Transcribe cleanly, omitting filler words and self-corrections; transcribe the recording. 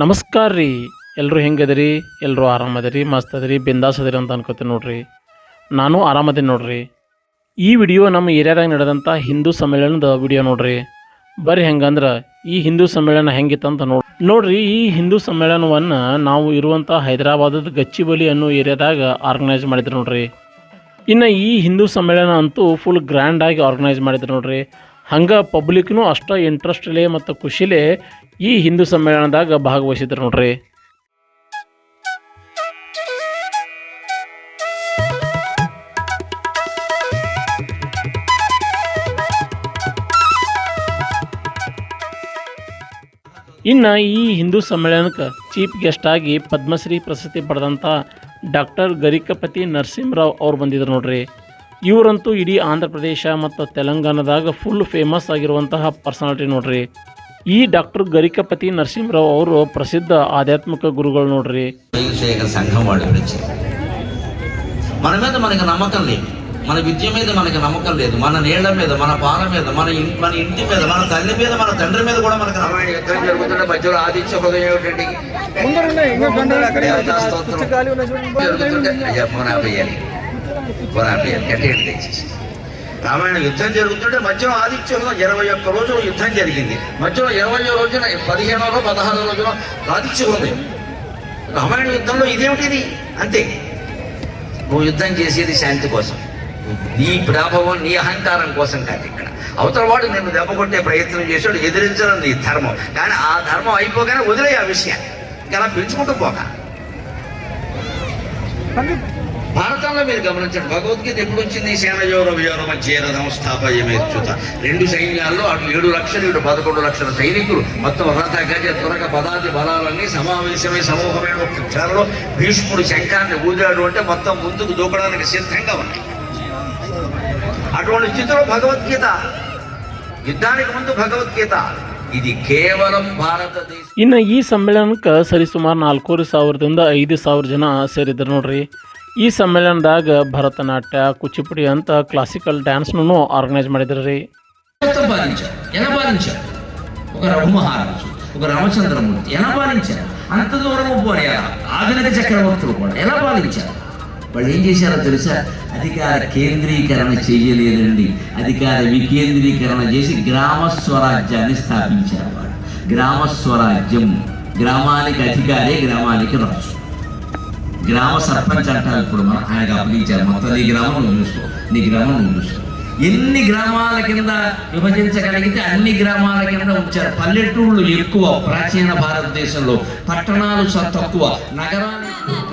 ನಮಸ್ಕಾರ ರೀ. ಎಲ್ಲರೂ ಹೆಂಗದಿರಿ? ಎಲ್ಲರೂ ಆರಾಮದಿರಿ, ಮಸ್ತ್ ಅದಿರಿ, ಬಿಂದಾಸ್ ಅದಿರಿ ಅಂತ ಅನ್ಕೋತೀನಿ ನೋಡ್ರಿ. ನಾನು ಆರಾಮದೀನಿ ನೋಡ್ರಿ. ಈ ವಿಡಿಯೋ ನಮ್ಮ ಏರಿಯಾದಾಗ ನಡೆದಂಥ ಹಿಂದೂ ಸಮ್ಮೇಳನದ ವಿಡಿಯೋ ನೋಡ್ರಿ. ಬರ್ರಿ ಹೆಂಗಂದ್ರೆ ಈ ಹಿಂದೂ ಸಮ್ಮೇಳನ ಹೆಂಗಿತ್ತಂತ ನೋಡ್ರಿ. ಈ ಹಿಂದೂ ಸಮ್ಮೇಳನವನ್ನು ನಾವು ಇರುವಂಥ ಹೈದರಾಬಾದದ ಗಚ್ಚಿಬೌಲಿ ಅನ್ನೋ ಏರಿಯಾದಾಗ ಆರ್ಗನೈಸ್ ಮಾಡಿದ್ರು ನೋಡ್ರಿ. ಇನ್ನು ಈ ಹಿಂದೂ ಸಮ್ಮೇಳನ ಅಂತೂ ಫುಲ್ ಗ್ರ್ಯಾಂಡಾಗಿ ಆರ್ಗನೈಸ್ ಮಾಡಿದ್ರು ನೋಡ್ರಿ. ಹಂಗೆ ಪಬ್ಲಿಕ್ನೂ ಅಷ್ಟು ಇಂಟ್ರೆಸ್ಟ್ಲೇ ಮತ್ತು ಖುಷಿಲೇ ಈ ಹಿಂದೂ ಸಮ್ಮೇಳನದಾಗ ಭಾಗವಹಿಸಿದ್ರು ನೋಡ್ರಿ. ಇನ್ನು ಈ ಹಿಂದೂ ಸಮ್ಮೇಳನಕ್ಕೆ ಚೀಫ್ ಗೆಸ್ಟ್ ಆಗಿ ಪದ್ಮಶ್ರೀ ಪ್ರಶಸ್ತಿ ಪಡೆದಂಥ ಡಾಕ್ಟರ್ ಗರಿಕಪತಿ ನರಸಿಂಹರಾವ್ ಅವ್ರು ಬಂದಿದ್ರು ನೋಡ್ರಿ. ಇವರಂತೂ ಇಡೀ ಆಂಧ್ರ ಪ್ರದೇಶ ಮತ್ತು ತೆಲಂಗಾಣದಾಗ ಫುಲ್ ಫೇಮಸ್ ಆಗಿರುವಂತಹ ಪರ್ಸನಾಲಿಟಿ ನೋಡ್ರಿ. ಈ ಡಾಕ್ಟರ್ ಗರಿಕಪತಿ నరసింహరావు ಅವರು ప్రసిద్ధ ఆధ్యాత్మిక గురువులు ನೋಡ್ರಿ. సంఘం వాడు మన మీద మనకి నమ్మకం లేదు, మన విద్య మీద మనకి నమ్మకం లేదు, మన నీళ్ల మీద, మన పాల మీద, మన ఇంటి మీద, మన తల్లి మీద, మన తండ్రి మీద కూడా మనకి యుద్ధం జరుగుతుంటే మధ్యలో ఆదిత్య హృదయం ఏమిటండి రామాయణ యుద్ధం జరుగుతుంటే మధ్యలో ఆదిత్యంలో 21 రోజులు యుద్ధం జరిగింది. మధ్యలో 20వ రోజున 15వ 16వ రోజున ఆదిత్య హృదయం. రామాయణ యుద్ధంలో ఇదేమిటిది? అంతే. నువ్వు యుద్ధం చేసేది శాంతి కోసం, నీ ప్రాభవం, నీ అహంకారం కోసం కాదు. ఇక్కడ అవతల వాడు నిన్ను దెబ్బ కొట్టే ప్రయత్నం చేశాడు, ఎదిరించడం నీ ధర్మం. కానీ ఆ ధర్మం అయిపోగానే వదిలే ఆ విషయాన్ని, ఇంకా అలా పెంచుకుంటూ పోక. భారతంలో మీరు గమనించండి, భగవద్గీత ఎప్పుడు వచ్చింది? సేనయోర వియోర మధ్య రథం స్థాపయమేచ్యుత. 2 సైన్యాల్లో అటు 7 లక్షలు ఇటు 11 లక్షల సైనికులు, మొత్తం రథ గజ తురక పదాతి బలాలన్నీ సమావేశమై సమూహమైన ఒక క్షణంలో భీష్ముడు శంఖాన్ని ఊదాడు అంటే మొత్తం ముందుకు దూకడానికి సిద్ధంగా ఉన్నాయి. అటువంటి స్థితిలో భగవద్గీత, యుద్ధానికి ముందు భగవద్గీత, ఇది కేవలం భారతదేశం. ಇನ್ನು ಈ ಸಮ್ಮೇಳನಕ್ಕೆ ಸರಿಸುಮಾರು 4,500ರಿಂದ 5,000 ಜನ ಸೇರಿದ್ರು ನೋಡ್ರಿ. ఈ సమ్మేళనದಾಗ భరతనాట్య, కూచిపూడి ಅಂತ క్లాసికల్ డ్యాన్స్ను ఆర్గనైజ్ ಮಾಡಿದ್ರಿ. ఎలా పాలించారు? ఒక రఘుమహారాజు, ఒక రామచంద్రమూర్తి ఎలా పాలించారు? అంత దూరం పోయారు ఆధునిక చక్రవర్తులు కూడా ఎలా పాలించారు? వాళ్ళు ఏం చేశారో తెలుసా? అధికార కేంద్రీకరణ చేయలేదండి, అధికార వికేంద్రీకరణ చేసి గ్రామ స్వరాజ్యాన్ని స్థాపించారు. వాళ్ళు గ్రామ స్వరాజ్యం, గ్రామానికి అధికారే గ్రామానికి రాజు. గ్రామ సర్పంచ్ అంటారు ఇప్పుడు మనం, ఆయనకు అప్పగించారు. మొత్తం నీ గ్రామం నువ్వు చూసుకో, నీ గ్రామం నువ్వు చూసుకో. ఎన్ని గ్రామాల కింద విభజించగలిగితే అన్ని గ్రామాల కింద ఉంచారు. పల్లెటూళ్ళు ఎక్కువ ప్రాచీన భారతదేశంలో, పట్టణాలు తక్కువ, నగరాలు